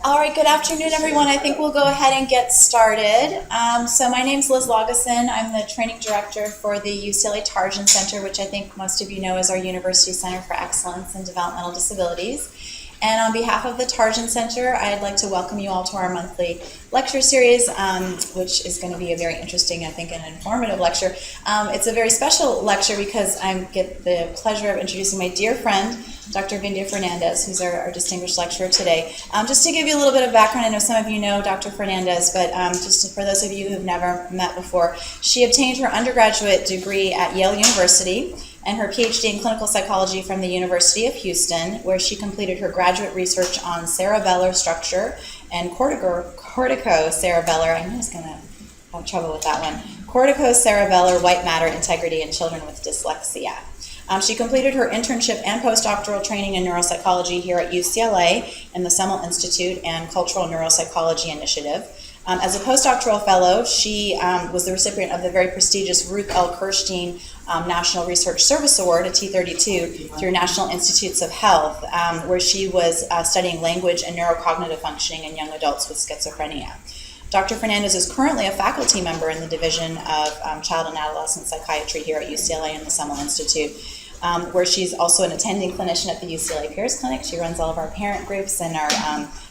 All right, good afternoon, everyone. I think we'll go ahead and get started. So my name's Liz Laugesen. I'm the training director for the UCLA Tarjan Center, which I think most of you know is our University Center for Excellence in Developmental Disabilities. And on behalf of the Tarjan Center, I'd like to welcome you all to our monthly lecture series, which is going to be a very interesting, I think, and informative lecture. It's a very special lecture because I get the pleasure of introducing my dear friend, Dr. Vindia Fernandez, who's our distinguished lecturer today. Just to give you a little bit of background, I know some of you know Dr. Fernandez, but just for those of you who've never met before, she obtained her undergraduate degree at Yale University and her Ph.D. in clinical psychology from the University of Houston, where she completed her graduate research on cerebellar structure and corticocerebellar, I knew I was going to have trouble with that one, corticocerebellar white matter integrity in children with dyslexia. She completed her internship and postdoctoral training in neuropsychology here at UCLA in the Semmel Institute and Cultural Neuropsychology Initiative. As a postdoctoral fellow, she was the recipient of the very prestigious Ruth L. Kirstein National Research Service Award, a T32, through National Institutes of Health, where she was studying language and neurocognitive functioning in young adults with schizophrenia. Dr. Fernandez is currently a faculty member in the Division of Child and Adolescent Psychiatry here at UCLA and the Semmel Institute, where she's also an attending clinician at the UCLA Peers Clinic. She runs all of our parent groups and our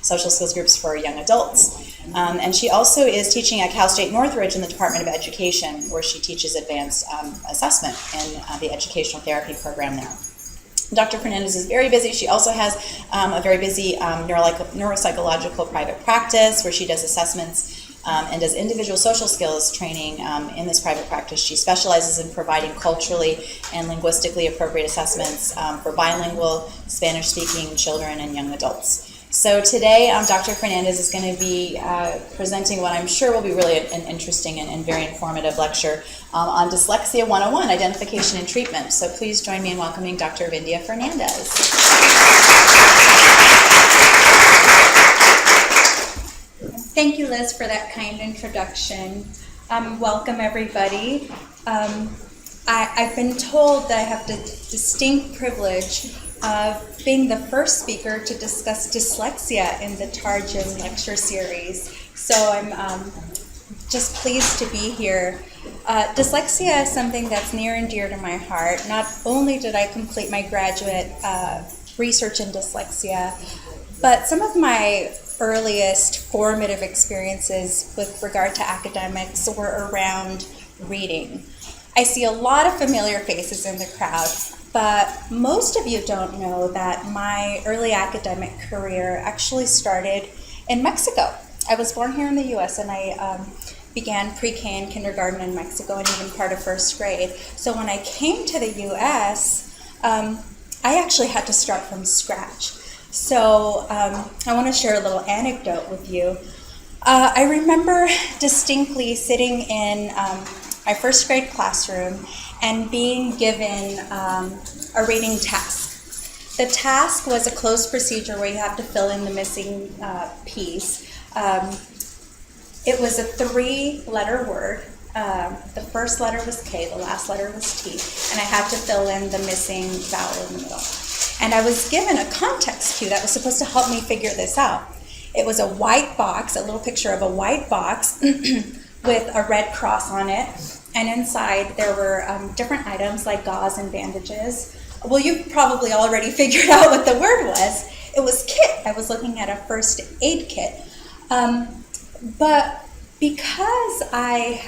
social skills groups for young adults. And she also is teaching at Cal State Northridge in the Department of Education, where she teaches advanced assessment in the educational therapy program there. Dr. Fernandez is very busy. She also has a very busy neuropsychological private practice where she does assessments and does individual social skills training in this private practice. She specializes in providing culturally and linguistically appropriate assessments for bilingual Spanish-speaking children and young adults. So today, Dr. Fernandez is going to be presenting what I'm sure will be really an interesting and very informative lecture on Dyslexia 101, Identification and Treatment. So please join me in welcoming Dr. Vindia Fernandez. Thank you, Liz, for that kind introduction. Welcome, everybody. I've been told that I have the distinct privilege of being the first speaker to discuss dyslexia in the Tarjan lecture series. So I'm just pleased to be here. Dyslexia is something that's near and dear to my heart. Not only did I complete my graduate research in dyslexia, but some of my earliest formative experiences with regard to academics were around reading. I see a lot of familiar faces in the crowd, but most of you don't know that my early academic career actually started in Mexico. I was born here in the US and I began pre-K and kindergarten in Mexico and even part of first grade. So when I came to the US, I actually had to start from scratch. So I want to share a little anecdote with you. I remember distinctly sitting in my first grade classroom and being given a reading task. The task was a closed procedure where you have to fill in the missing piece. It was a 3-letter word. The first letter was K, the last letter was T, and I had to fill in the missing vowel in the middle. And I was given a context cue that was supposed to help me figure this out. It was a white box, a little picture of a white box with a red cross on it. And inside there were different items like gauze and bandages. Well, you probably already figured out what the word was. It was kit. I was looking at a first aid kit. But because I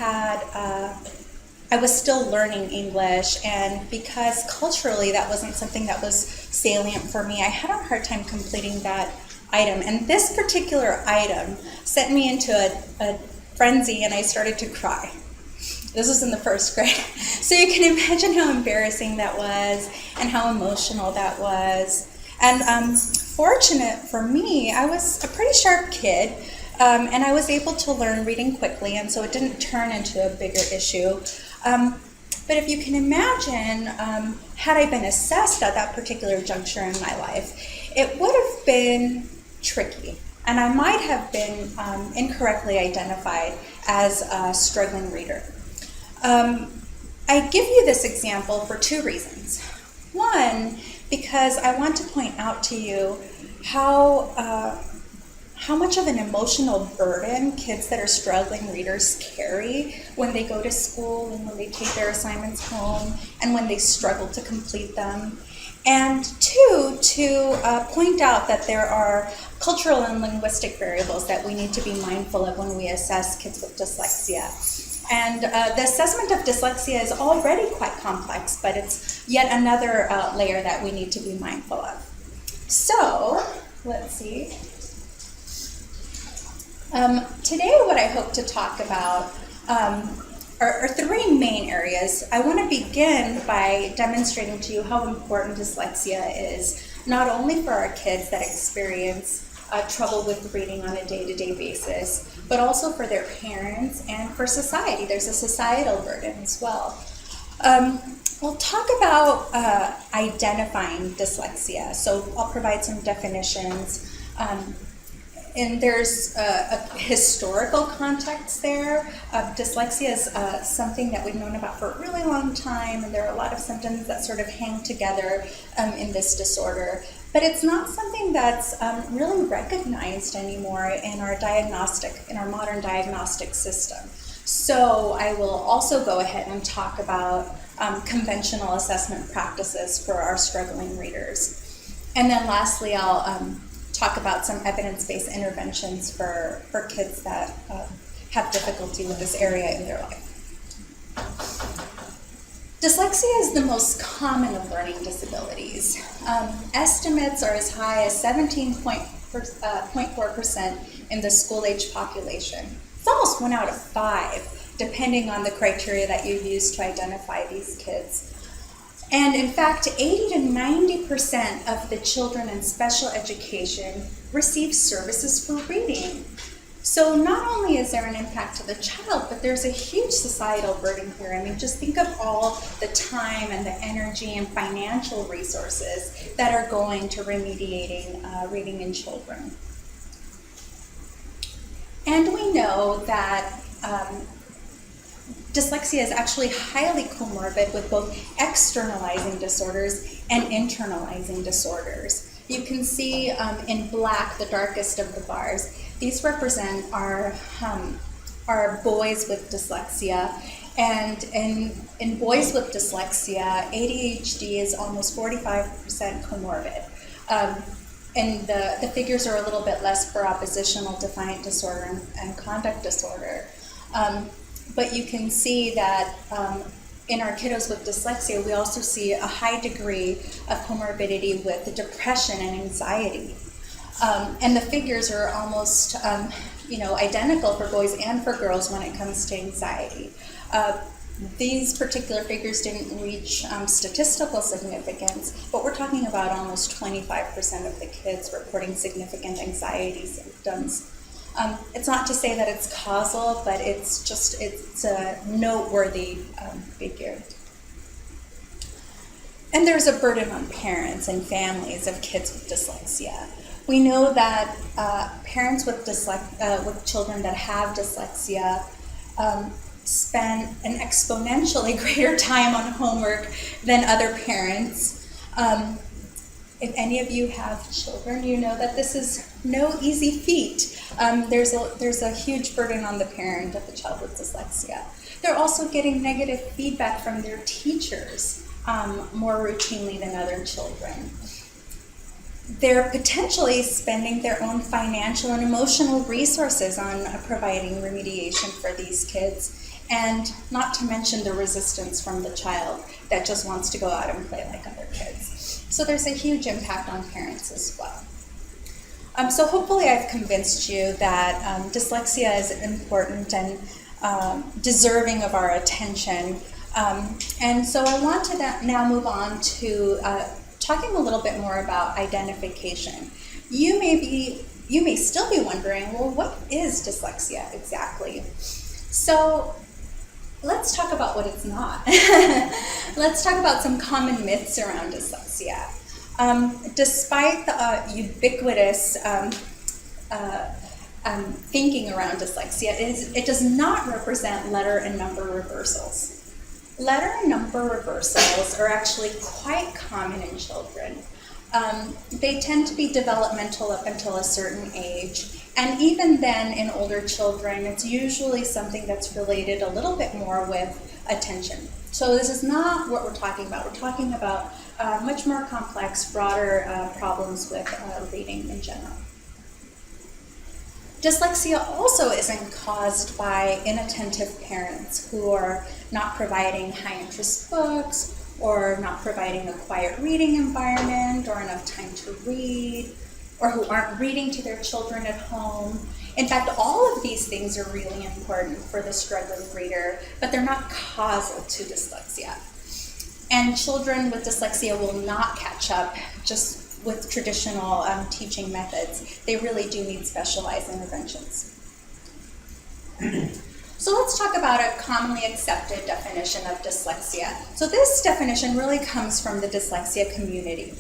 was still learning English, and because culturally that wasn't something that was salient for me, I had a hard time completing that item. And this particular item sent me into a frenzy, and I started to cry. This was in the first grade. So you can imagine how embarrassing that was and how emotional that was. And fortunate for me, I was a pretty sharp kid, and I was able to learn reading quickly, and so it didn't turn into a bigger issue. But if you can imagine, had I been assessed at that particular juncture in my life, it would have been tricky. And I might have been incorrectly identified as a struggling reader. I give you this example for 2 reasons. One, because I want to point out to you how much of an emotional burden kids that are struggling readers carry when they go to school and when they take their assignments home and when they struggle to complete them. And two, to point out that there are cultural and linguistic variables that we need to be mindful of when we assess kids with dyslexia. And the assessment of dyslexia is already quite complex, but it's yet another layer that we need to be mindful of. So, let's see. Today what I hope to talk about are three main areas. I want to begin by demonstrating to you how important dyslexia is, not only for our kids that experience trouble with reading on a day-to-day basis, but also for their parents and for society. There's a societal burden as well. We'll talk about identifying dyslexia. So I'll provide some definitions. And there's a historical context there. Dyslexia is something that we've known about for a really long time, and there are a lot of symptoms that sort of hang together in this disorder. But it's not something that's really recognized anymore in our modern diagnostic system. So I will also go ahead and talk about conventional assessment practices for our struggling readers. And then lastly, I'll talk about some evidence-based interventions for kids that have difficulty with this area in their life. Dyslexia is the most common of learning disabilities. Estimates are as high as 17.4% in the school-age population. It's almost 1 out of 5, depending on the criteria that you use to identify these kids. And in fact, 80 to 90% of the children in special education receive services for reading. So not only is there an impact to the child, but there's a huge societal burden here. I mean, just think of all the time and the energy and financial resources that are going to remediating reading in children. And we know that dyslexia is actually highly comorbid with both externalizing disorders and internalizing disorders. You can see in black, the darkest of the bars, these represent our boys with dyslexia. And in boys with dyslexia, ADHD is almost 45% comorbid. And the figures are a little bit less for oppositional defiant disorder and conduct disorder. But you can see that in our kiddos with dyslexia, we also see a high degree of comorbidity with depression and anxiety. And the figures are almost identical for boys and for girls when it comes to anxiety. These particular figures didn't reach statistical significance, but we're talking about almost 25% of the kids reporting significant anxiety symptoms. It's not to say that it's causal, but it's a noteworthy figure. And there's a burden on parents and families of kids with dyslexia. We know that parents with children that have dyslexia spend an exponentially greater time on homework than other parents. If any of you have children, you know that this is no easy feat. There's a huge burden on the parent of the child with dyslexia. They're also getting negative feedback from their teachers more routinely than other children. They're potentially spending their own financial and emotional resources on providing remediation for these kids, and not to mention the resistance from the child that just wants to go out and play like other kids. So there's a huge impact on parents as well. So hopefully I've convinced you that dyslexia is important and deserving of our attention. And so I want to now move on to talking a little bit more about identification. You may still be wondering, well, what is dyslexia exactly? So let's talk about what it's not. Let's talk about some common myths around dyslexia. Despite the ubiquitous thinking around dyslexia, it does not represent letter and number reversals. Letter and number reversals are actually quite common in children. They tend to be developmental up until a certain age. And even then, in older children, it's usually something that's related a little bit more with attention. So this is not what we're talking about. We're talking about much more complex, broader problems with reading in general. Dyslexia also isn't caused by inattentive parents who are not providing high-interest books or not providing a quiet reading environment or enough time to read, or who aren't reading to their children at home. In fact, all of these things are really important for the struggling reader, but they're not causal to dyslexia. And children with dyslexia will not catch up just with traditional teaching methods. They really do need specialized interventions. So let's talk about a commonly accepted definition of dyslexia. So this definition really comes from the dyslexia community.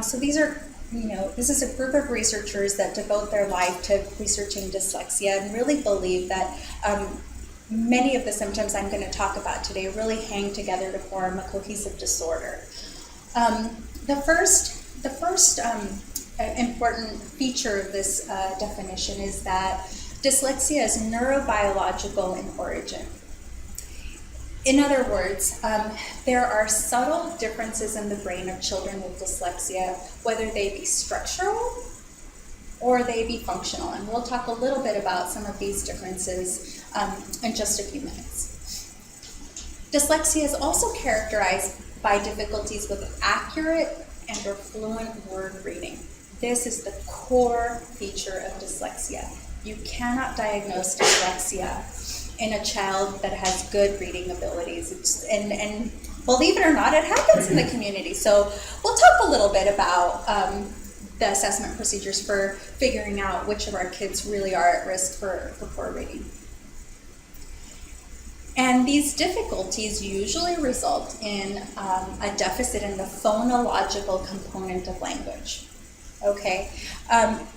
So these are, this is a group of researchers that devote their life to researching dyslexia and really believe that many of the symptoms I'm going to talk about today really hang together to form a cohesive disorder. The first important feature of this definition is that dyslexia is neurobiological in origin. In other words, there are subtle differences in the brain of children with dyslexia, whether they be structural or they be functional. And we'll talk a little bit about some of these differences in just a few minutes. Dyslexia is also characterized by difficulties with accurate and or fluent word reading. This is the core feature of dyslexia. You cannot diagnose dyslexia in a child that has good reading abilities. And believe it or not, it happens in the community. So we'll talk a little bit about the assessment procedures for figuring out which of our kids really are at risk for poor reading. And these difficulties usually result in a deficit in the phonological component of language. Okay,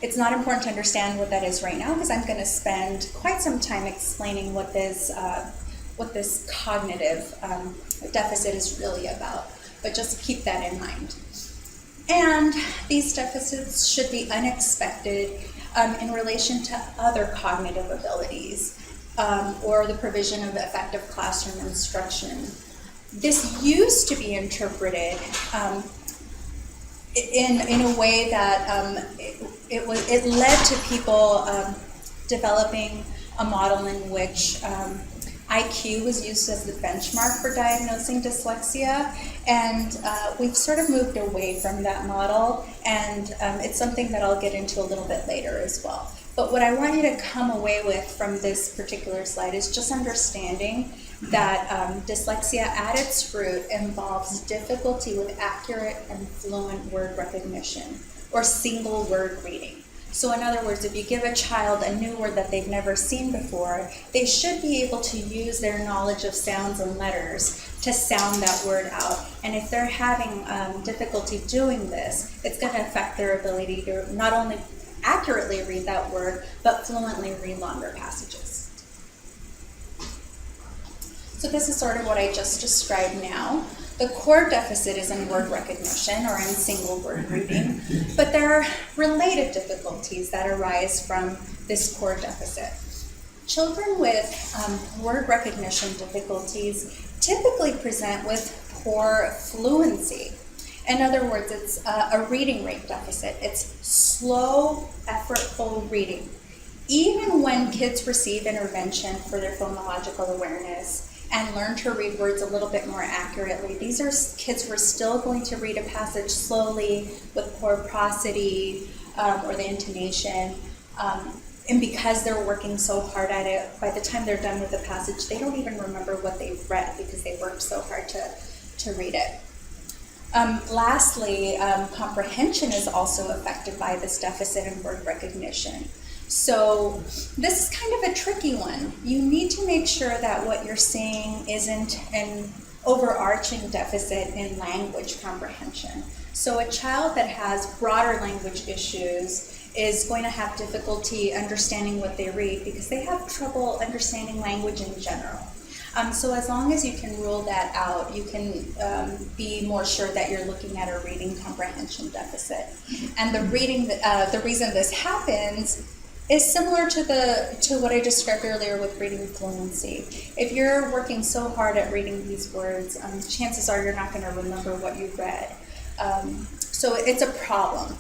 it's not important to understand what that is right now because I'm going to spend quite some time explaining what this cognitive deficit is really about, but just keep that in mind. And these deficits should be unexpected in relation to other cognitive abilities or the provision of effective classroom instruction. This used to be interpreted in a way that it led to people developing a model in which IQ was used as the benchmark for diagnosing dyslexia, and we've sort of moved away from that model, and it's something that I'll get into a little bit later as well. But what I want you to come away with from this particular slide is just understanding that dyslexia at its root involves difficulty with accurate and fluent word recognition or single word reading. So in other words, if you give a child a new word that they've never seen before, they should be able to use their knowledge of sounds and letters to sound that word out. And if they're having difficulty doing this, it's going to affect their ability to not only accurately read that word, but fluently read longer passages. So this is sort of what I just described now. The core deficit is in word recognition or in single word reading, but there are related difficulties that arise from this core deficit. Children with word recognition difficulties typically present with poor fluency. In other words, it's a reading rate deficit. It's slow, effortful reading. Even when kids receive intervention for their phonological awareness and learn to read words a little bit more accurately, these are kids who are still going to read a passage slowly with poor prosody or the intonation. And because they're working so hard at it, by the time they're done with the passage, they don't even remember what they've read because they worked so hard to read it. Lastly, comprehension is also affected by this deficit in word recognition. So this is kind of a tricky one. You need to make sure that what you're saying isn't an overarching deficit in language comprehension. So a child that has broader language issues is going to have difficulty understanding what they read because they have trouble understanding language in general. So as long as you can rule that out, you can be more sure that you're looking at a reading comprehension deficit. And the reason this happens is similar to what I described earlier with reading fluency. If you're working so hard at reading these words, chances are you're not going to remember what you read. So it's a problem.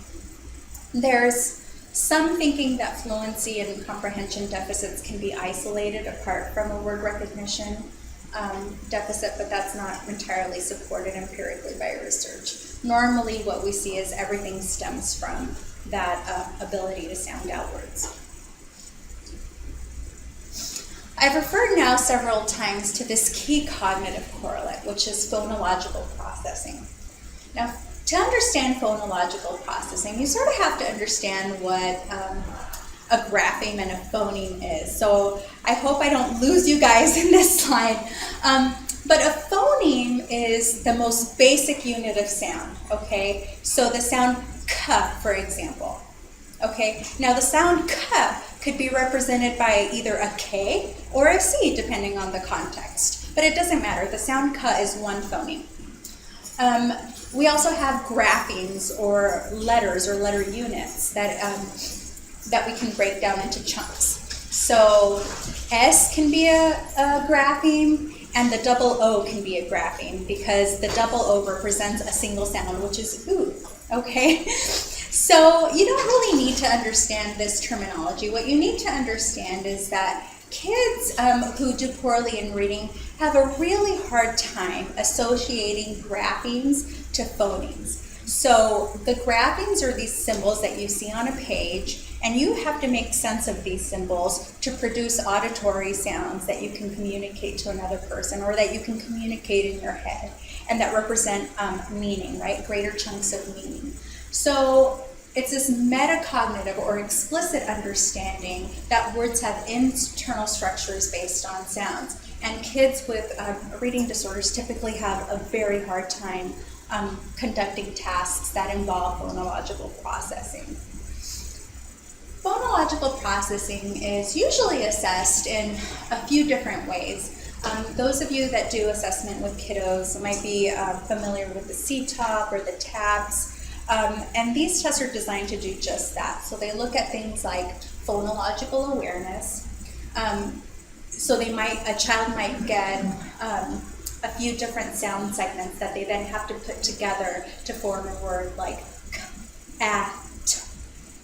There's some thinking that fluency and comprehension deficits can be isolated apart from a word recognition deficit, but that's not entirely supported empirically by research. Normally what we see is everything stems from that ability to sound out words. I've referred now several times to this key cognitive correlate, which is phonological processing. Now, to understand phonological processing, you sort of have to understand what a grapheme and a phoneme is. So I hope I don't lose you guys in this slide. But a phoneme is the most basic unit of sound, okay? So the sound k, for example, okay? Now the sound k could be represented by either a K or a C, depending on the context. But it doesn't matter, the sound k is one phoneme. We also have graphemes or letter units that we can break down into chunks. So S can be a grapheme, and the double O can be a grapheme because the double O represents a single sound, which is ooh, okay? So you don't really need to understand this terminology. What you need to understand is that kids who do poorly in reading have a really hard time associating graphemes to phonemes. So the graphemes are these symbols that you see on a page, and you have to make sense of these symbols to produce auditory sounds that you can communicate to another person or that you can communicate in your head and that represent meaning, right? Greater chunks of meaning. So it's this metacognitive or explicit understanding that words have internal structures based on sounds. And kids with reading disorders typically have a very hard time conducting tasks that involve phonological processing. Phonological processing is usually assessed in a few different ways. Those of you that do assessment with kiddos might be familiar with the CTOP or the TAPS. And these tests are designed to do just that. So they look at things like phonological awareness. So a child might get a few different sound segments that they then have to put together to form a word like at.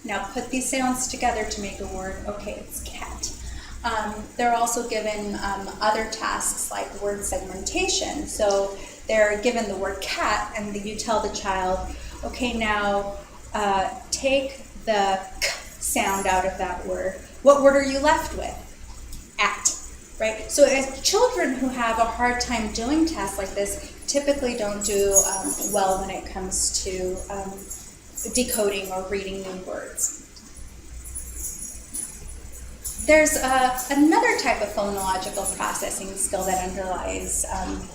Now put these sounds together to make a word. Okay, it's cat. They're also given other tasks like word segmentation. So they're given the word cat, and you tell the child, okay, now take the k sound out of that word. What word are you left with? At, right? So as children who have a hard time doing tasks like this typically don't do well when it comes to decoding or reading new words. There's another type of phonological processing skill that underlies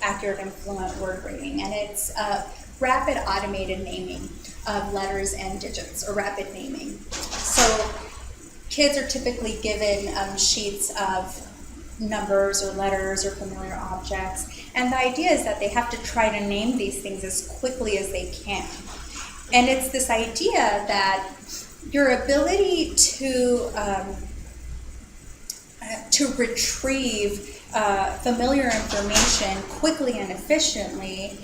accurate and fluent word reading, and it's rapid automated naming of letters and digits, or rapid naming. So kids are typically given sheets of numbers or letters or familiar objects, and the idea is that they have to try to name these things as quickly as they can. And it's this idea that your ability to retrieve familiar information quickly and efficiently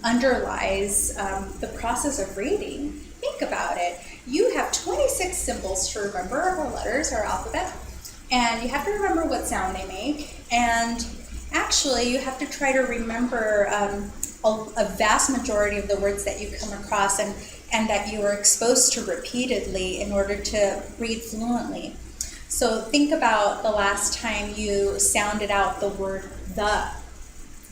underlies the process of reading. Think about it. You have 26 symbols to remember, or letters, or alphabet, and you have to remember what sound they make, and actually you have to try to remember a vast majority of the words that you come across and that you are exposed to repeatedly in order to read fluently. So think about the last time you sounded out the word the,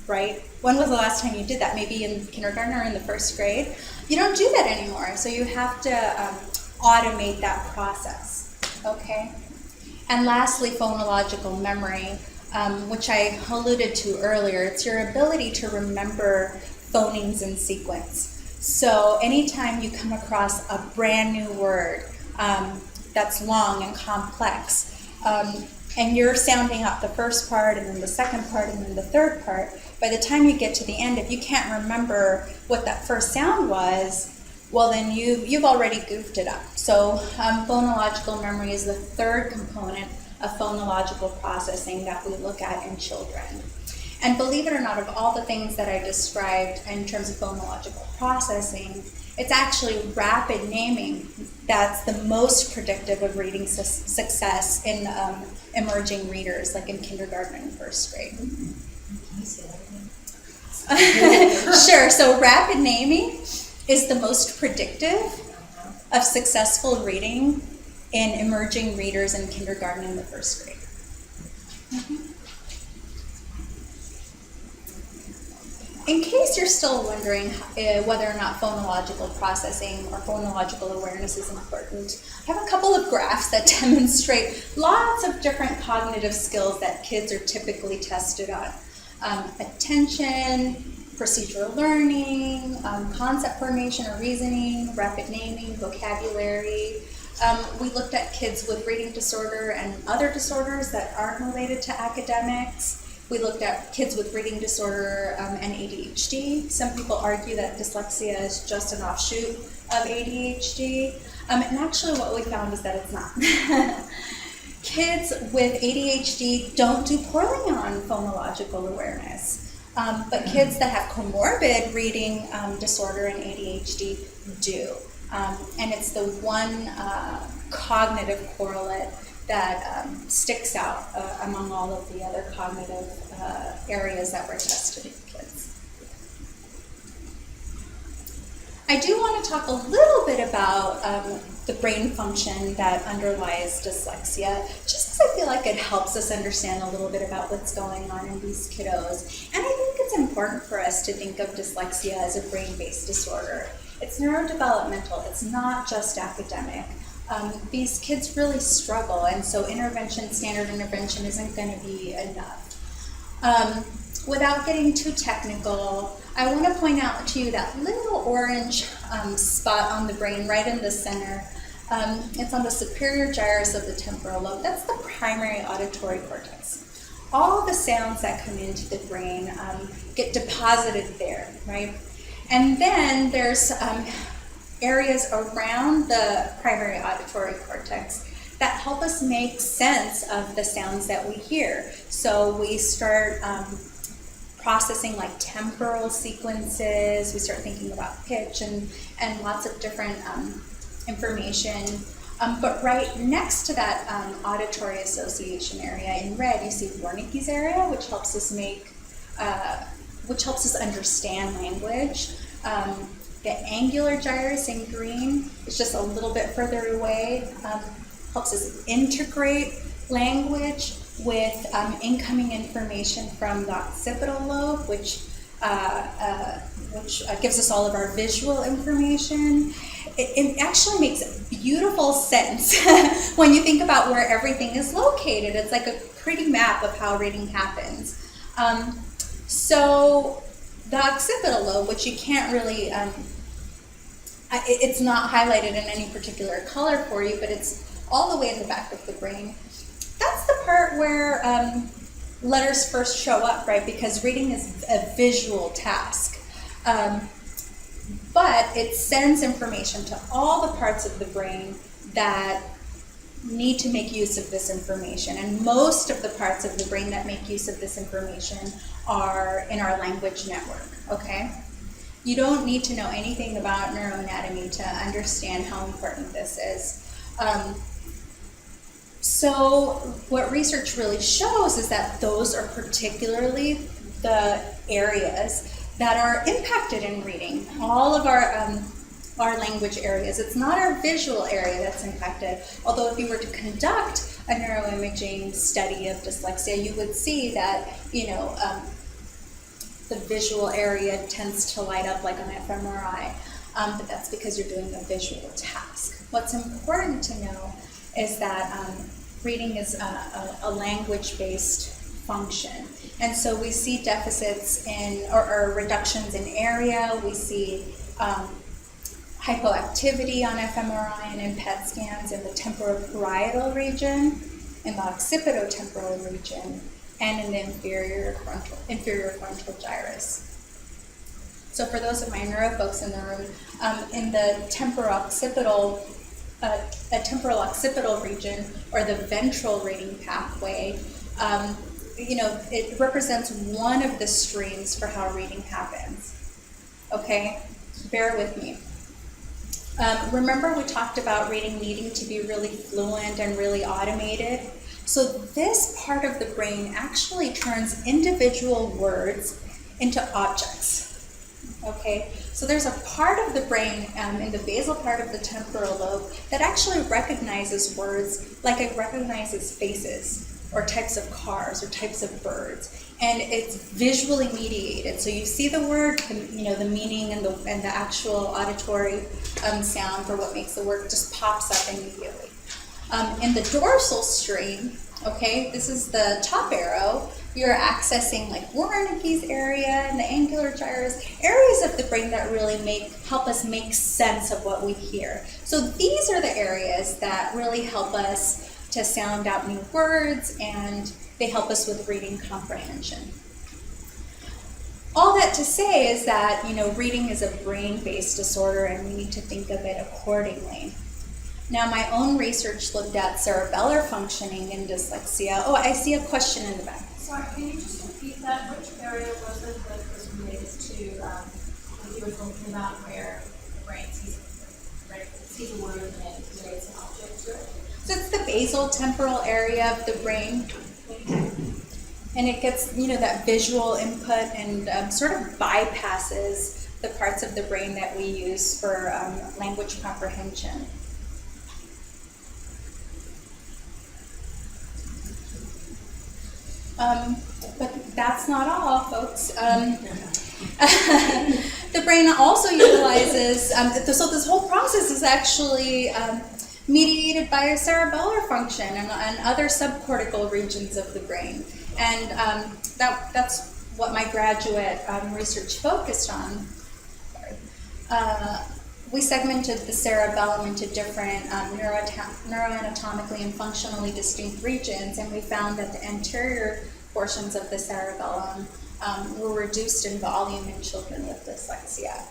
right? When was the last time you did that? Maybe in kindergarten or in the first grade? You don't do that anymore, so you have to automate that process, okay? And lastly, phonological memory, which I alluded to earlier. It's your ability to remember phonemes in sequence. So anytime you come across a brand new word that's long and complex, and you're sounding out the first part and then the second part and then the third part, by the time you get to the end, if you can't remember what that first sound was, well then you've already goofed it up. So phonological memory is the third component of phonological processing that we look at in children. And believe it or not, of all the things that I described in terms of phonological processing, it's actually rapid naming that's the most predictive of reading success in emerging readers, like in kindergarten and first grade. Sure, so rapid naming is the most predictive of successful reading in emerging readers in kindergarten and the first grade. In case you're still wondering whether or not phonological processing or phonological awareness is important, I have a couple of graphs that demonstrate lots of different cognitive skills that kids are typically tested on. Attention, procedural learning, concept formation or reasoning, rapid naming, vocabulary. We looked at kids with reading disorder and other disorders that aren't related to academics. We looked at kids with reading disorder and ADHD. Some people argue that dyslexia is just an offshoot of ADHD. And actually what we found is that it's not. Kids with ADHD don't do poorly on phonological awareness. But kids that have comorbid reading disorder and ADHD do. And it's the one cognitive correlate that sticks out among all of the other cognitive areas that were tested in kids. I do want to talk a little bit about the brain function that underlies dyslexia, just because I feel like it helps us understand a little bit about what's going on in these kiddos. And I think it's important for us to think of dyslexia as a brain-based disorder. It's neurodevelopmental, it's not just academic. These kids really struggle, and so standard intervention isn't going to be enough. Without getting too technical, I want to point out to you that little orange spot on the brain right in the center. It's on the superior gyrus of the temporal lobe. That's the primary auditory cortex. All the sounds that come into the brain get deposited there, right? And then there's areas around the primary auditory cortex that help us make sense of the sounds that we hear. So we start processing like temporal sequences, we start thinking about pitch and lots of different information. But right next to that auditory association area in red, you see Wernicke's area, which helps us understand language. The angular gyrus in green is just a little bit further away, helps us integrate language with incoming information from the occipital lobe, which gives us all of our visual information. It actually makes beautiful sense when you think about where everything is located. It's like a pretty map of how reading happens. So the occipital lobe, which you can't really, it's not highlighted in any particular color for you, but it's all the way in the back of the brain. That's the part where letters first show up, right? Because reading is a visual task. But it sends information to all the parts of the brain that need to make use of this information. And most of the parts of the brain that make use of this information are in our language network, okay? You don't need to know anything about neuroanatomy to understand how important this is. So what research really shows is that those are particularly the areas that are impacted in reading. All of our language areas. It's not our visual area that's impacted, although if you were to conduct a neuroimaging study of dyslexia, you would see that, the visual area tends to light up like on an fMRI, but that's because you're doing a visual task. What's important to know is that reading is a language-based function. And so we see deficits in, or reductions in area, we see hypoactivity on fMRI and in PET scans in the temporoparietal region. in the occipitotemporal region and in the inferior frontal gyrus. So for those of my neuro folks in the room, in the temporal occipital region, or the ventral rating pathway, it represents one of the streams for how reading happens. Okay, bear with me. Remember we talked about reading needing to be really fluent and really automated? So this part of the brain actually turns individual words into objects. Okay, so there's a part of the brain in the basal part of the temporal lobe that actually recognizes words like it recognizes faces or types of cars or types of birds, and it's visually mediated. So you see the word, the meaning and the actual auditory sound for what makes the word just pops up immediately. In the dorsal stream, okay, this is the top arrow, you're accessing like Wernicke's area and the angular gyrus, areas of the brain that really help us make sense of what we hear. So these are the areas that really help us to sound out new words, and they help us with reading comprehension. All that to say is that, reading is a brain-based disorder and we need to think of it accordingly. Now, my own research looked at cerebellar functioning in dyslexia. Oh, I see a question in the back. Sorry, can you just repeat that? Which area was it that was related to what you were talking about, where the brain sees a word and relates an object to it? So it's the basal temporal area of the brain. And it gets, that visual input and sort of bypasses the parts of the brain that we use for language comprehension. But that's not all, folks. The brain also utilizes, so this whole process is actually mediated by a cerebellar function and other subcortical regions of the brain. And that's what my graduate research focused on. We segmented the cerebellum into different neuroanatomically and functionally distinct regions, and we found that the anterior portions of the cerebellum were reduced in volume in children with dyslexia.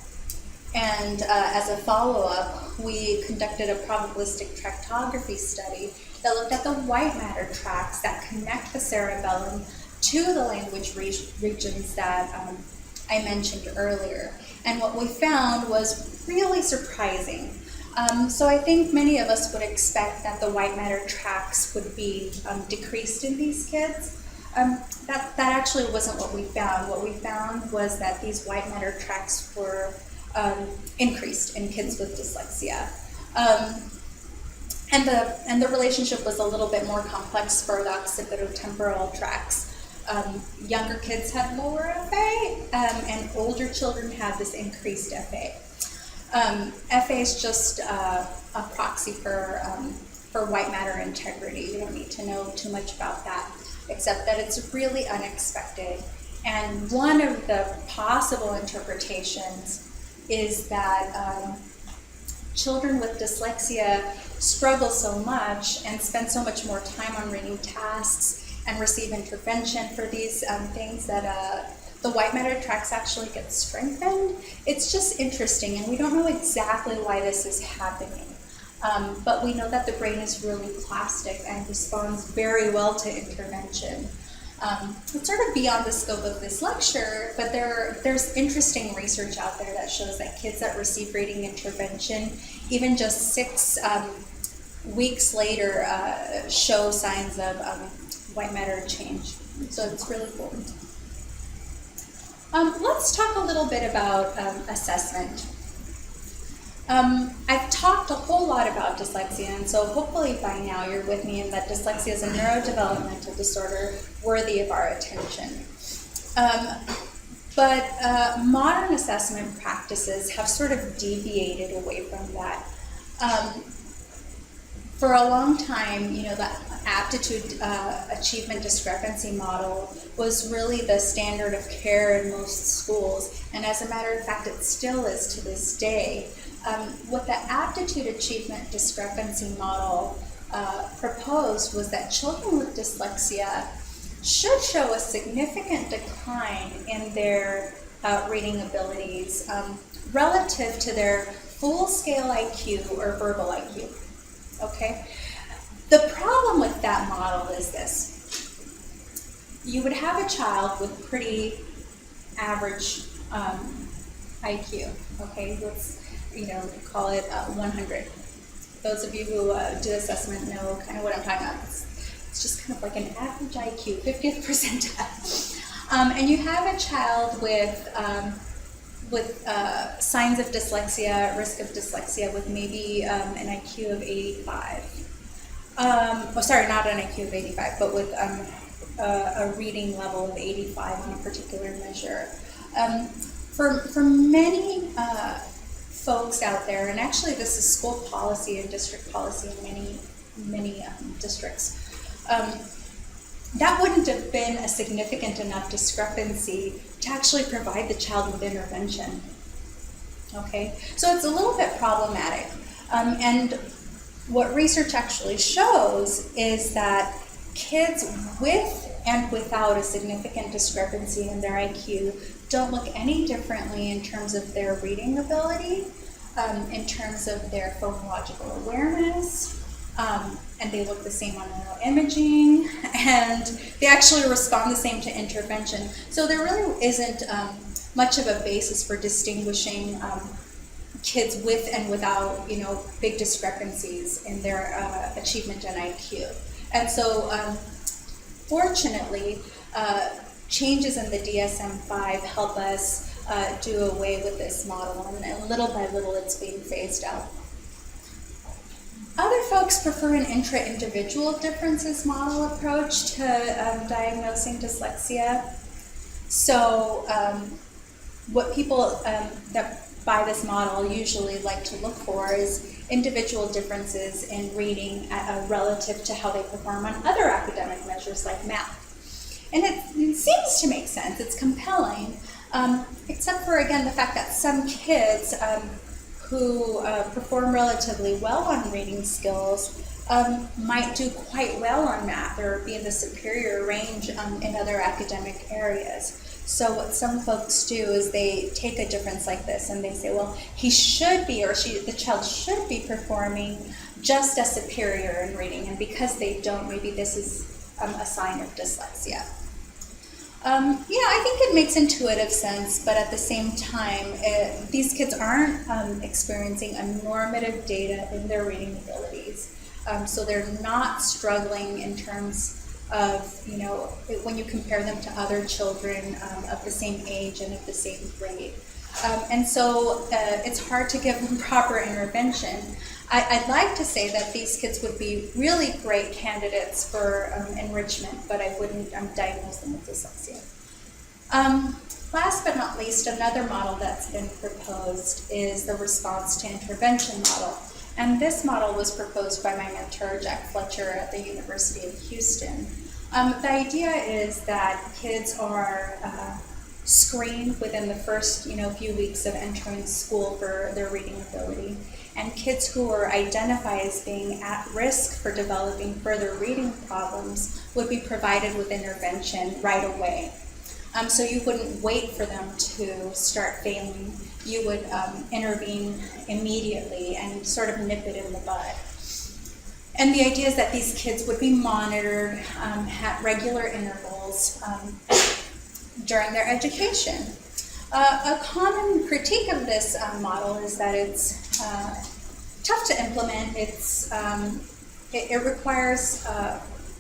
And as a follow-up, we conducted a probabilistic tractography study that looked at the white matter tracts that connect the cerebellum to the language regions that I mentioned earlier. And what we found was really surprising. So I think many of us would expect that the white matter tracts would be decreased in these kids. That actually wasn't what we found. What we found was that these white matter tracts were increased in kids with dyslexia. And the relationship was a little bit more complex for the occipitotemporal tracts. Younger kids had lower FA, and older children had this increased FA. FA is just a proxy for white matter integrity. You don't need to know too much about that, except that it's really unexpected. And one of the possible interpretations is that children with dyslexia struggle so much and spend so much more time on reading tasks and receive intervention for these things that the white matter tracts actually get strengthened. It's just interesting, and we don't know exactly why this is happening. But we know that the brain is really plastic and responds very well to intervention. It's sort of beyond the scope of this lecture, but there's interesting research out there that shows that kids that receive reading intervention, even just 6 weeks later, show signs of white matter change. So it's really cool. Let's talk a little bit about assessment. I've talked a whole lot about dyslexia, and so hopefully by now you're with me in that dyslexia is a neurodevelopmental disorder worthy of our attention. But modern assessment practices have sort of deviated away from that. For a long time, the aptitude achievement discrepancy model was really the standard of care in most schools, and as a matter of fact, it still is to this day. What the aptitude achievement discrepancy model proposed was that children with dyslexia should show a significant decline in their reading abilities relative to their full-scale IQ or verbal IQ, okay? The problem with that model is this. You would have a child with pretty average IQ, okay? Let's, call it 100. Those of you who do assessment know kind of what I'm talking about. It's just kind of like an average IQ, 50th percentile. And you have a child with signs of dyslexia, risk of dyslexia, with maybe an IQ of 85. Sorry, not an IQ of 85, but with a reading level of 85 on a particular measure. For many folks out there, and actually this is school policy and district policy in many districts, that wouldn't have been a significant enough discrepancy to actually provide the child with intervention. Okay, so it's a little bit problematic. And what research actually shows is that kids with and without a significant discrepancy in their IQ don't look any differently in terms of their reading ability, in terms of their phonological awareness, and they look the same on neuroimaging, and they actually respond the same to intervention. So there really isn't much of a basis for distinguishing kids with and without, big discrepancies in their achievement and IQ. And so, fortunately, changes in the DSM-5 help us do away with this model, and little by little it's being phased out. Other folks prefer an intra-individual differences model approach to diagnosing dyslexia. So what people that buy this model usually like to look for is individual differences in reading relative to how they perform on other academic measures like math. And it seems to make sense, it's compelling, except for, again, the fact that some kids who perform relatively well on reading skills might do quite well on math or be in the superior range in other academic areas. So what some folks do is they take a difference like this and they say, well, he should be, or the child should be performing just as superior in reading, and because they don't, maybe this is a sign of dyslexia. I think it makes intuitive sense, but at the same time, these kids aren't experiencing a normative data in their reading abilities. So they're not struggling in terms of, when you compare them to other children of the same age and of the same grade. And so it's hard to give them proper intervention. I'd like to say that these kids would be really great candidates for enrichment, but I wouldn't diagnose them with dyslexia. Last but not least, another model that's been proposed is the response to intervention model. And this model was proposed by my mentor, Jack Fletcher, at the University of Houston. The idea is that kids are screened within the first few weeks of entering school for their reading ability. And kids who are identified as being at risk for developing further reading problems would be provided with intervention right away. So you wouldn't wait for them to start failing. You would intervene immediately and sort of nip it in the bud. And the idea is that these kids would be monitored at regular intervals during their education. A common critique of this model is that it's tough to implement. It requires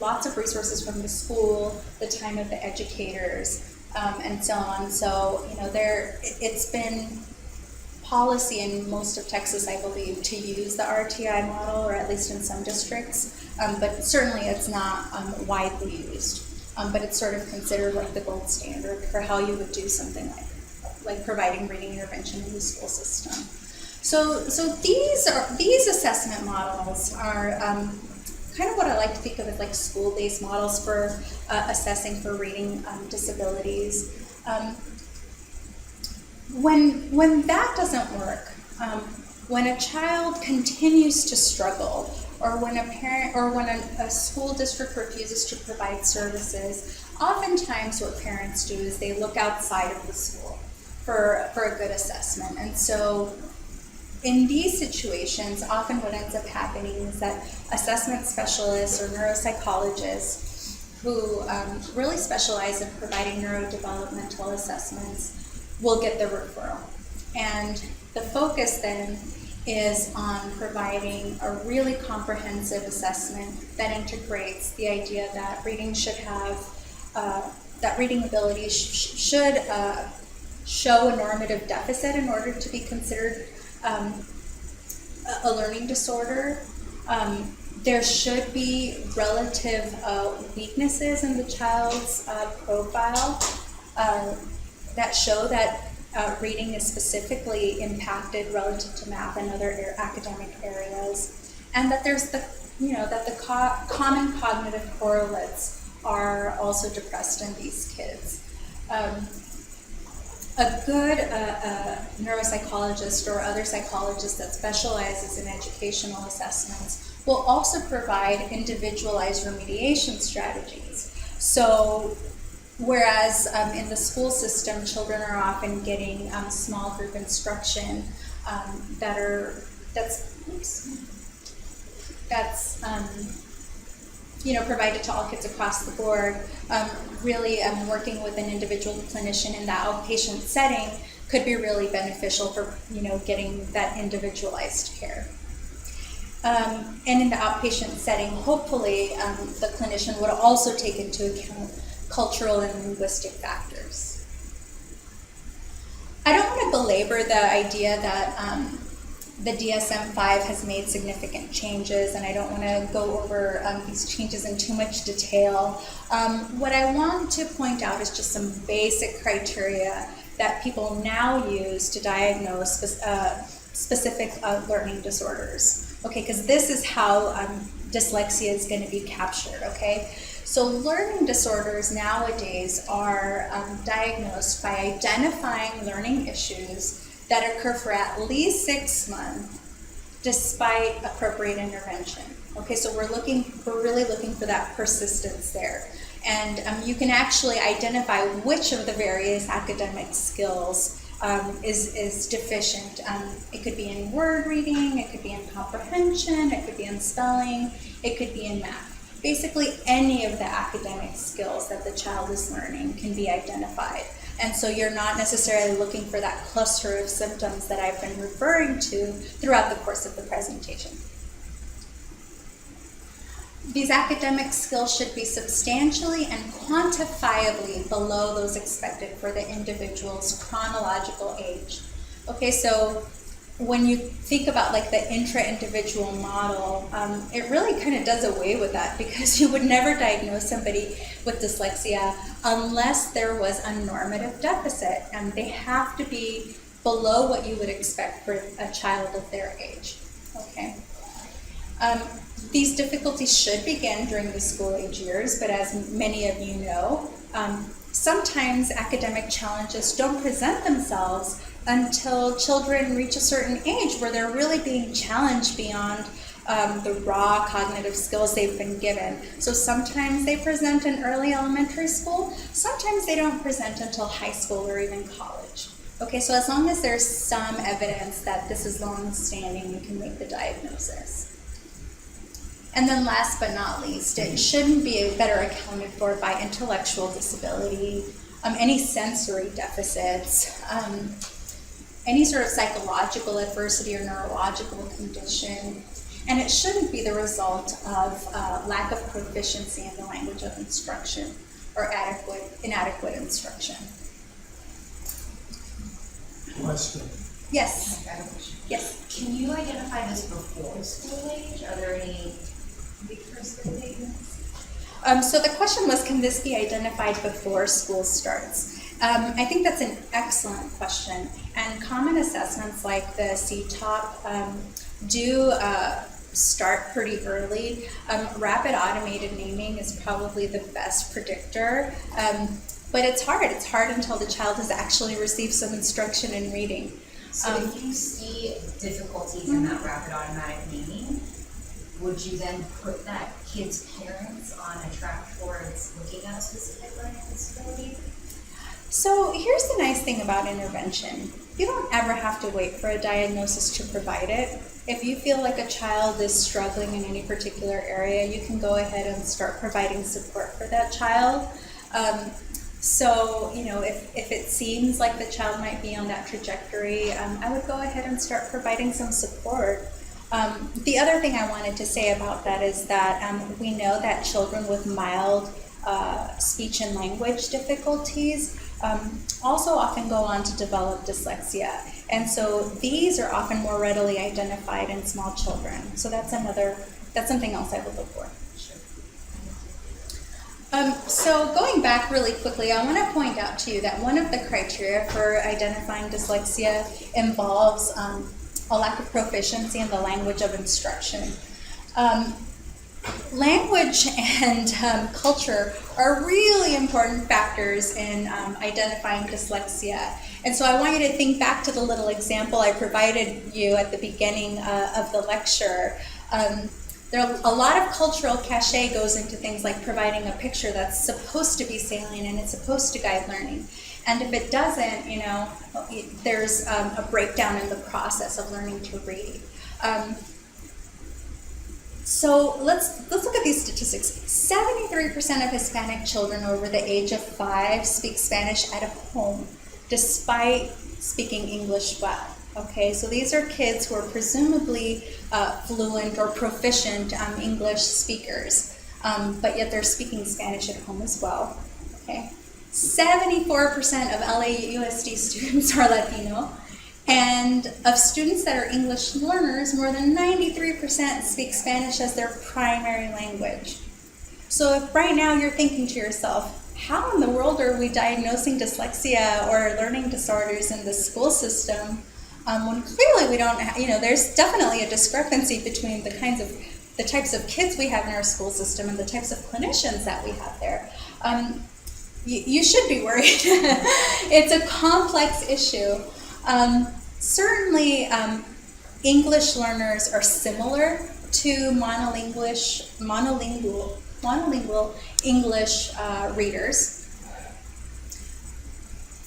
lots of resources from the school, the time of the educators, and so on. So, it's been policy in most of Texas, I believe, to use the RTI model, or at least in some districts, but certainly it's not widely used. But it's sort of considered like the gold standard for how you would do something like providing reading intervention in the school system. So these assessment models are kind of what I like to think of as like school-based models for assessing for reading disabilities. When that doesn't work, when a child continues to struggle, or when a parent or when a school district refuses to provide services, oftentimes what parents do is they look outside of the school for a good assessment. And so in these situations, often what ends up happening is that assessment specialists or neuropsychologists who really specialize in providing neurodevelopmental assessments will get the referral. And the focus then is on providing a really comprehensive assessment that integrates the idea that reading should have, that reading ability should show a normative deficit in order to be considered a learning disorder. There should be relative weaknesses in the child's profile that show that reading is specifically impacted relative to math and other academic areas, and that there's common cognitive correlates are also depressed in these kids. A good neuropsychologist or other psychologist that specializes in educational assessments will also provide individualized remediation strategies. So whereas in the school system, children are often getting small group instruction that's provided to all kids across the board, really working with an individual clinician in the outpatient setting could be really beneficial for getting that individualized care. And in the outpatient setting, hopefully the clinician would also take into account cultural and linguistic factors. I don't want to belabor the idea that the DSM-5 has made significant changes, and I don't want to go over these changes in too much detail. What I want to point out is just some basic criteria that people now use to diagnose specific learning disorders. Okay, because this is how dyslexia is going to be captured, okay? So learning disorders nowadays are diagnosed by identifying learning issues that occur for at least 6 months despite appropriate intervention. Okay, so we're really looking for that persistence there. And you can actually identify which of the various academic skills is deficient. It could be in word reading, it could be in comprehension, it could be in spelling, it could be in math. Basically, any of the academic skills that the child is learning can be identified. And so you're not necessarily looking for that cluster of symptoms that I've been referring to throughout the course of the presentation. These academic skills should be substantially and quantifiably below those expected for the individual's chronological age. Okay, so when you think about like the intra-individual model, it really kind of does away with that, because you would never diagnose somebody with dyslexia unless there was a normative deficit, and they have to be below what you would expect for a child of their age. Okay. These difficulties should begin during the school age years, but as many of you know, sometimes academic challenges don't present themselves until children reach a certain age where they're really being challenged beyond the raw cognitive skills they've been given. So sometimes they present in early elementary school, sometimes they don't present until high school or even college. Okay, so as long as there's some evidence that this is long-standing, you can make the diagnosis. And then last but not least, it shouldn't be better accounted for by intellectual disability, any sensory deficits, any sort of psychological adversity or neurological condition, and it shouldn't be the result of lack of proficiency in the language of instruction or inadequate instruction. Question. Yes. I have a question. Yes. Can you identify this before school age? Are there any precursor statements? So the question was, can this be identified before school starts? I think that's an excellent question. And common assessments like the CTOP do start pretty early. Rapid automated naming is probably the best predictor. But it's hard. It's hard until the child has actually received some instruction in reading. So if you see difficulties in that rapid automatic naming, would you then put that kid's parents on a track towards looking at a specific learning disability? So here's the nice thing about intervention. You don't ever have to wait for a diagnosis to provide it. If you feel like a child is struggling in any particular area, you can go ahead and start providing support for that child. So, if it seems like the child might be on that trajectory, I would go ahead and start providing some support. The other thing I wanted to say about that is that we know that children with mild speech and language difficulties also often go on to develop dyslexia. And so these are often more readily identified in small children. So that's something else I would look for. So going back really quickly, I want to point out to you that one of the criteria for identifying dyslexia involves a lack of proficiency in the language of instruction. Language and culture are really important factors in identifying dyslexia. And so I want you to think back to the little example I provided you at the beginning of the lecture. A lot of cultural cachet goes into things like providing a picture that's supposed to be salient and it's supposed to guide learning. And if it doesn't, there's a breakdown in the process of learning to read. So let's look at these statistics. 73% of Hispanic children over the age of 5 speak Spanish at home, despite speaking English well. Okay, so these are kids who are presumably fluent or proficient English speakers, but yet they're speaking Spanish at home as well. Okay, 74% of LAUSD students are Latino, and of students that are English learners, more than 93% speak Spanish as their primary language. So if right now you're thinking to yourself, how in the world are we diagnosing dyslexia or learning disorders in the school system? When clearly we don't, there's definitely a discrepancy between the types of kids we have in our school system and the types of clinicians that we have there. You should be worried. It's a complex issue. Certainly, English learners are similar to monolingual English readers.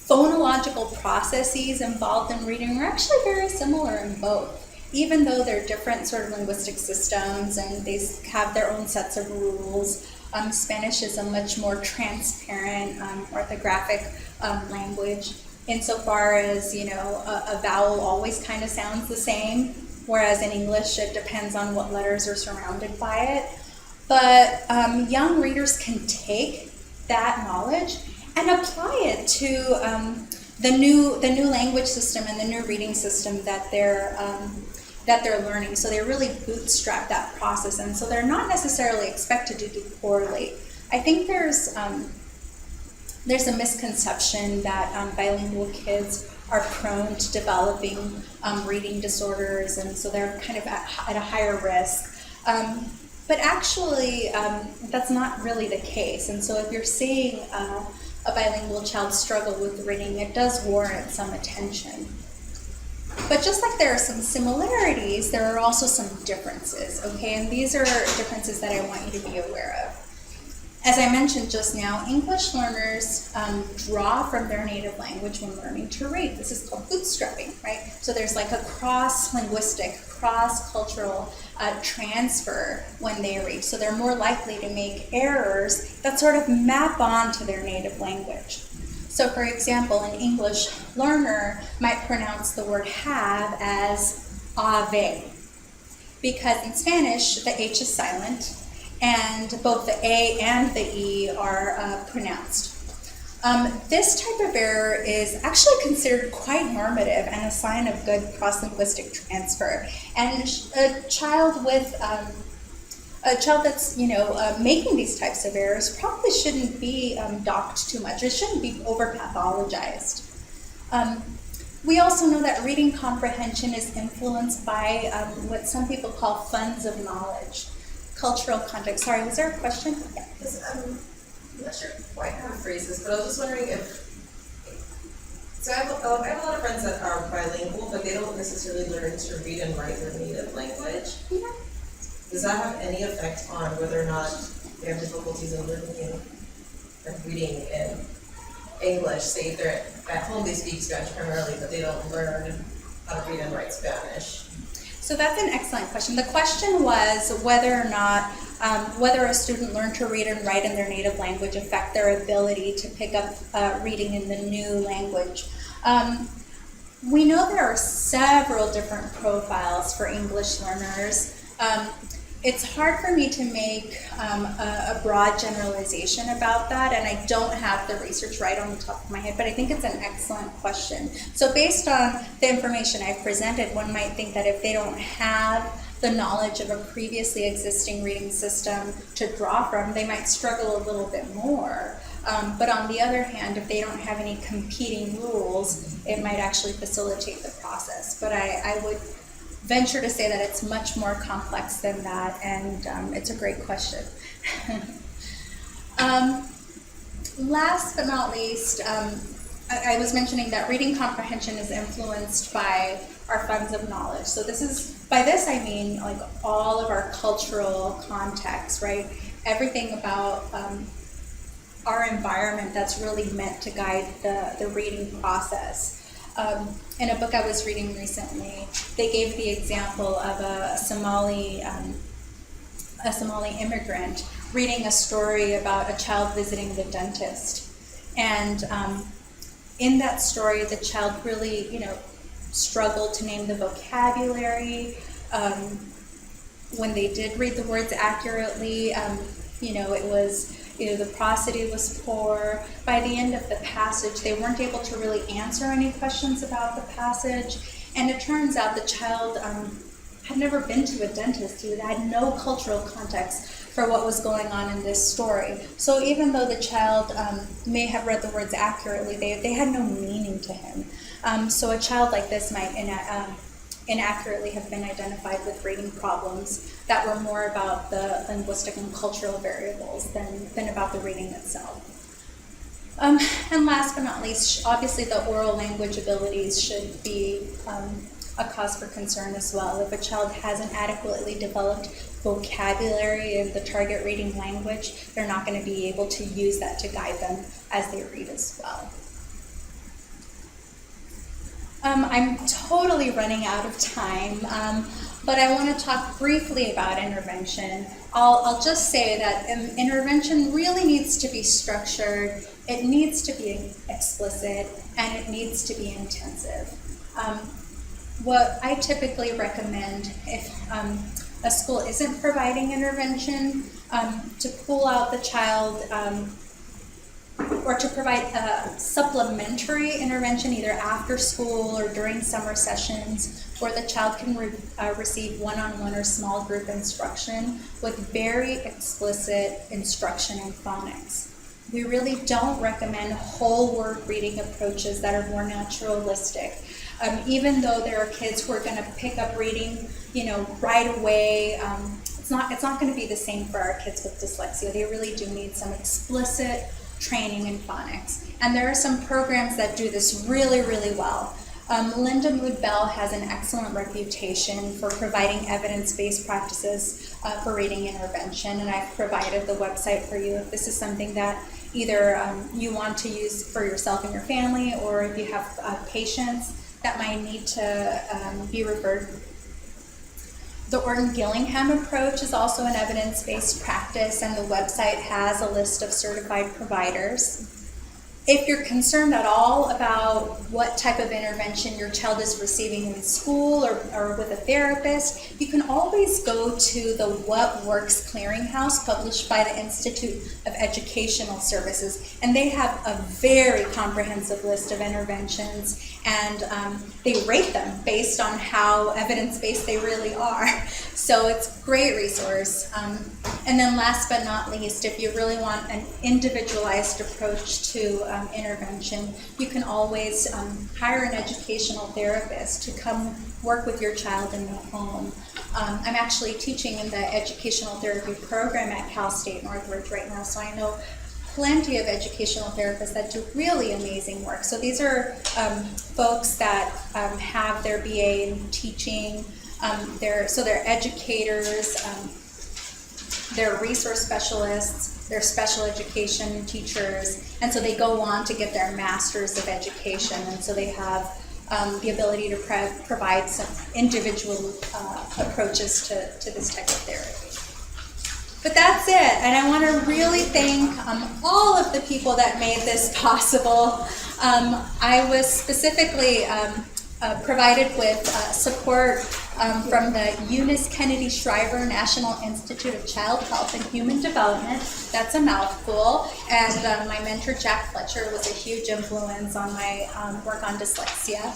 Phonological processes involved in reading are actually very similar in both, even though they're different sort of linguistic systems and they have their own sets of rules. Spanish is a much more transparent orthographic language insofar as, a vowel always kind of sounds the same, whereas in English it depends on what letters are surrounded by it. But young readers can take that knowledge and apply it to the new language system and the new reading system that they're learning. So they really bootstrap that process, and so they're not necessarily expected to do poorly. I think there's a misconception that bilingual kids are prone to developing reading disorders, and so they're kind of at a higher risk. But actually, that's not really the case. And so if you're seeing a bilingual child struggle with reading, it does warrant some attention. But just like there are some similarities, there are also some differences, okay? And these are differences that I want you to be aware of. As I mentioned just now, English learners draw from their native language when learning to read. This is called bootstrapping, right? So there's like a cross-linguistic, cross-cultural transfer when they read. So they're more likely to make errors that sort of map onto their native language. So for example, an English learner might pronounce the word have as ave, because in Spanish the H is silent and both the A and the E are pronounced. This type of error is actually considered quite normative and a sign of good cross-linguistic transfer. And a child that's making these types of errors probably shouldn't be docked too much. It shouldn't be over-pathologized. We also know that reading comprehension is influenced by what some people call funds of knowledge, cultural context. Sorry, was there a question? Yeah. I'm not sure quite how to phrase this, but I was just wondering I have a lot of friends that are bilingual, but they don't necessarily learn to read and write their native language. Yeah. does that have any effect on whether or not they have difficulties in reading in English? Say if they're at home, they speak Spanish primarily, but they don't learn how to read and write Spanish. So that's an excellent question. The question was whether or not whether a student learned to read and write in their native language affect their ability to pick up reading in the new language. We know there are several different profiles for English learners. It's hard for me to make a broad generalization about that, and I don't have the research right on the top of my head, but I think it's an excellent question. So based on the information I've presented, one might think that if they don't have the knowledge of a previously existing reading system to draw from, they might struggle a little bit more. But on the other hand, if they don't have any competing rules, it might actually facilitate the process. But I would venture to say that it's much more complex than that, and it's a great question. Last but not least, I was mentioning that reading comprehension is influenced by our funds of knowledge. So by this I mean like all of our cultural context, right? Everything about our environment that's really meant to guide the reading process. In a book I was reading recently, they gave the example of a Somali immigrant reading a story about a child visiting the dentist. And in that story, the child really, struggled to name the vocabulary. When they did read the words accurately, it was, the prosody was poor. By the end of the passage, they weren't able to really answer any questions about the passage. And it turns out the child had never been to a dentist. He had no cultural context for what was going on in this story. So even though the child may have read the words accurately, they had no meaning to him. So a child like this might inaccurately have been identified with reading problems that were more about the linguistic and cultural variables than about the reading itself. And last but not least, obviously the oral language abilities should be a cause for concern as well. If a child hasn't adequately developed vocabulary in the target reading language, they're not going to be able to use that to guide them as they read as well. I'm totally running out of time, but I want to talk briefly about intervention. I'll just say that intervention really needs to be structured, it needs to be explicit, and it needs to be intensive. What I typically recommend if a school isn't providing intervention, to pull out the child or to provide a supplementary intervention either after school or during summer sessions where the child can receive one-on-one or small group instruction with very explicit instruction in phonics. We really don't recommend whole word reading approaches that are more naturalistic. Even though there are kids who are going to pick up reading, right away, it's not going to be the same for our kids with dyslexia. They really do need some explicit training in phonics. And there are some programs that do this really, really well. Linda Mood Bell has an excellent reputation for providing evidence-based practices for reading intervention, and I've provided the website for you if this is something that either you want to use for yourself and your family, or if you have patients that might need to be referred. The Orton-Gillingham approach is also an evidence-based practice, and the website has a list of certified providers. If you're concerned at all about what type of intervention your child is receiving in school or with a therapist, you can always go to the What Works Clearinghouse published by the Institute of Educational Services, and they have a very comprehensive list of interventions, and they rate them based on how evidence-based they really are. So it's a great resource. And then last but not least, if you really want an individualized approach to intervention, you can always hire an educational therapist to come work with your child in the home. I'm actually teaching in the educational therapy program at Cal State Northridge right now, so I know plenty of educational therapists that do really amazing work. So these are folks that have their BA in teaching, They're educators, they're resource specialists, they're special education teachers, and so they go on to get their masters of education, and so they have the ability to provide some individual approaches to this type of therapy. But that's it, and I want to really thank all of the people that made this possible. I was specifically provided with support from the Eunice Kennedy Shriver National Institute of Child Health and Human Development. That's a mouthful. And my mentor, Jack Fletcher, was a huge influence on my work on dyslexia.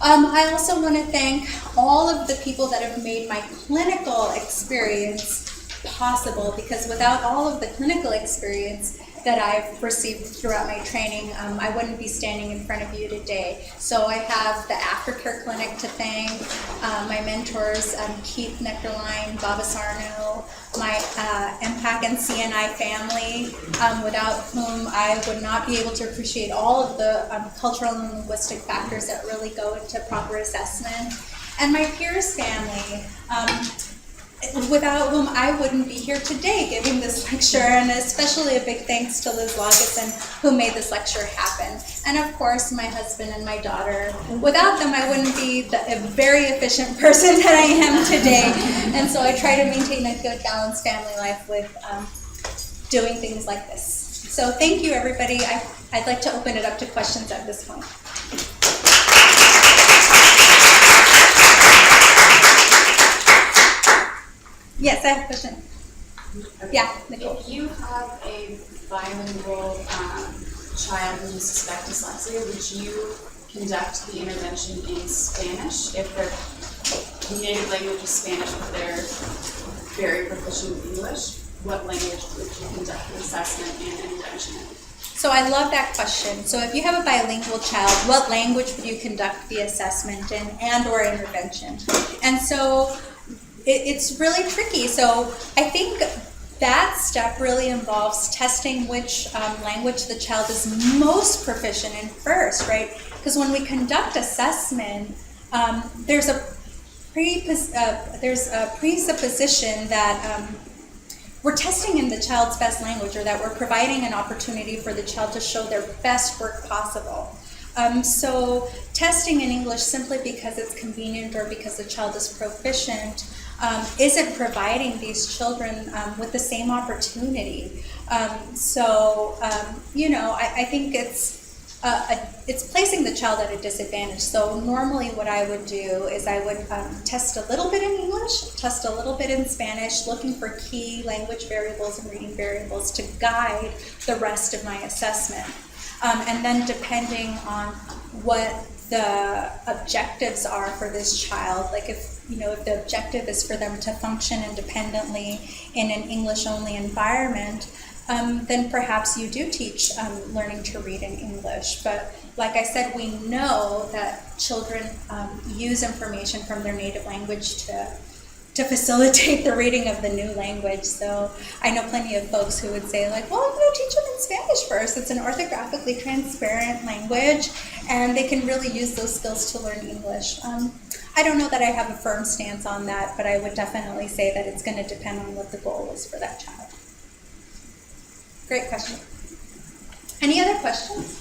I also want to thank all of the people that have made my clinical experience possible, because without all of the clinical experience that I've received throughout my training, I wouldn't be standing in front of you today. So I have the Aftercare Clinic to thank, my mentors, Keith Nectarline, Baba Sarno, my MPAC and CNI family, without whom I would not be able to appreciate all of the cultural and linguistic factors that really go into proper assessment. And my peers family, without whom I wouldn't be here today giving this lecture, and especially a big thanks to Liz Lageson, who made this lecture happen. And of course, my husband and my daughter. Without them, I wouldn't be a very efficient person that I am today. And so I try to maintain a good, balanced family life with doing things like this. So thank you, everybody. I'd like to open it up to questions at this point. Yes, I have a question. Yeah, Nicole. If you have a bilingual child who you suspect dyslexia, would you conduct the intervention in Spanish if their native language is Spanish but they're very proficient in English? What language would you conduct the assessment and intervention in? So I love that question. So if you have a bilingual child, what language would you conduct the assessment in and or intervention? And so it's really tricky. So I think that step really involves testing which language the child is most proficient in first, right? Because when we conduct assessment, there's a presupposition that we're testing in the child's best language, or that we're providing an opportunity for the child to show their best work possible. So testing in English simply because it's convenient or because the child is proficient isn't providing these children with the same opportunity. I think it's placing the child at a disadvantage. So normally what I would do is I would test a little bit in English, test a little bit in Spanish, looking for key language variables and reading variables to guide the rest of my assessment. And then depending on what the objectives are for this child, like if the objective is for them to function independently in an English-only environment, then perhaps you do teach learning to read in English. But like I said, we know that children use information from their native language to facilitate the reading of the new language. So I know plenty of folks who would say like, well, teach them in Spanish first. It's an orthographically transparent language, and they can really use those skills to learn English. I don't know that I have a firm stance on that, but I would definitely say that it's going to depend on what the goal is for that child. Great question. Any other questions?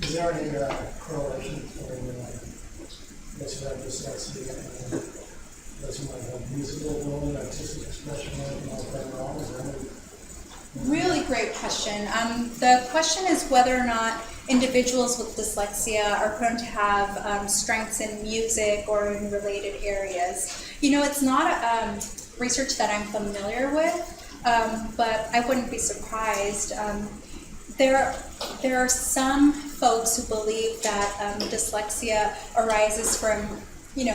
Is there any correlation between those who have dyslexia and those who might have musical ability, artistic expression, or anything like that wrong? Is there any? Really great question. The question is whether or not individuals with dyslexia are prone to have strengths in music or in related areas. It's not research that I'm familiar with, but I wouldn't be surprised. There are some folks who believe that dyslexia arises from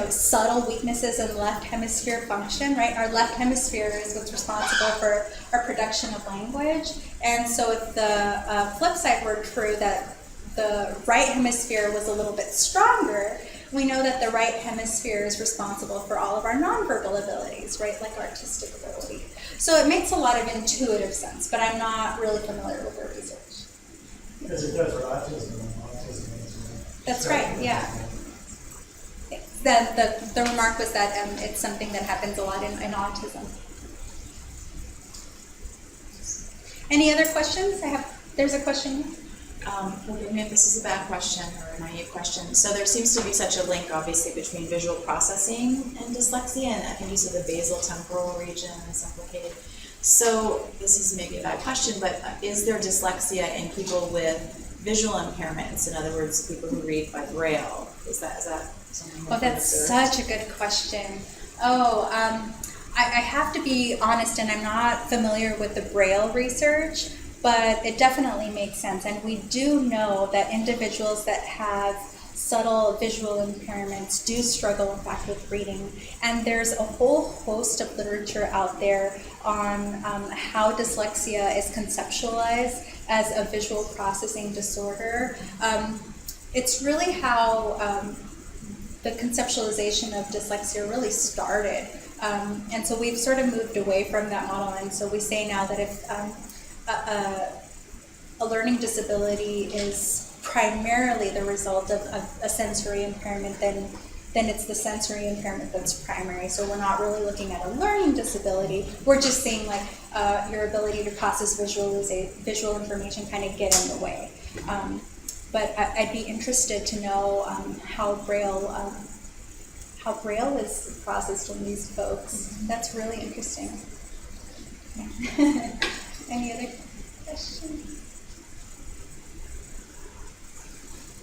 subtle weaknesses in left hemisphere function, right? Our left hemisphere is what's responsible for our production of language. And so if the flip side were true, that the right hemisphere was a little bit stronger, we know that the right hemisphere is responsible for all of our nonverbal abilities, right? Like artistic ability. So it makes a lot of intuitive sense, but I'm not really familiar with the research. Because it does for autism. That's right, yeah. Thanks. The remark was that it's something that happens a lot in autism. Any other questions? There's a question. Forgive me if this is a bad question or a naive question. So there seems to be such a link, obviously, between visual processing and dyslexia, and I think you said the basal temporal region is implicated. So this is maybe a bad question, but is there dyslexia in people with visual impairments? In other words, people who read by Braille. Is that something? Oh, that's such a good question. Oh, I have to be honest, and I'm not familiar with the Braille research, but it definitely makes sense. And we do know that individuals that have subtle visual impairments do struggle, in fact, with reading. And there's a whole host of literature out there on how dyslexia is conceptualized as a visual processing disorder. It's really how the conceptualization of dyslexia really started. And so we've sort of moved away from that model. And so we say now that if a learning disability is primarily the result of a sensory impairment, then it's the sensory impairment that's primary. So we're not really looking at a learning disability. We're just saying like your ability to process visual information kind of get in the way. But I'd be interested to know how Braille is processed in these folks. That's really interesting. Any other questions?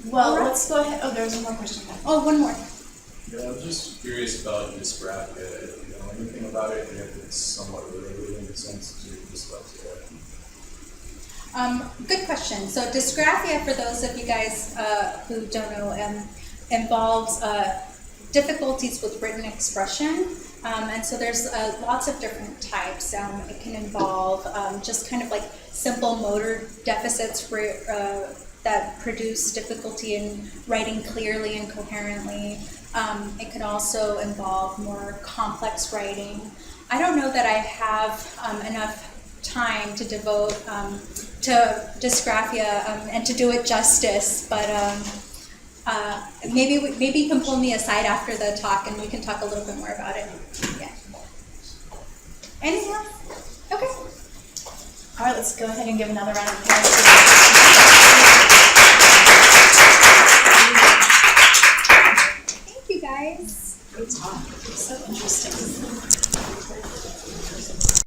Well, let's go ahead. Oh, there's one more question. Oh, one more. Yeah, I'm just curious about dysgraphia, if you know anything about it, and if it's somewhat related in the sense to dyslexia. Good question. So dysgraphia, for those of you guys who don't know, involves difficulties with written expression. And so there's lots of different types. It can involve just kind of like simple motor deficits that produce difficulty in writing clearly and coherently. It can also involve more complex writing. I don't know that I have enough time to devote to dysgraphia and to do it justice, but maybe you can pull me aside after the talk and we can talk a little bit more about it. Yeah. Anything else? Okay. All right, let's go ahead and give another round of applause.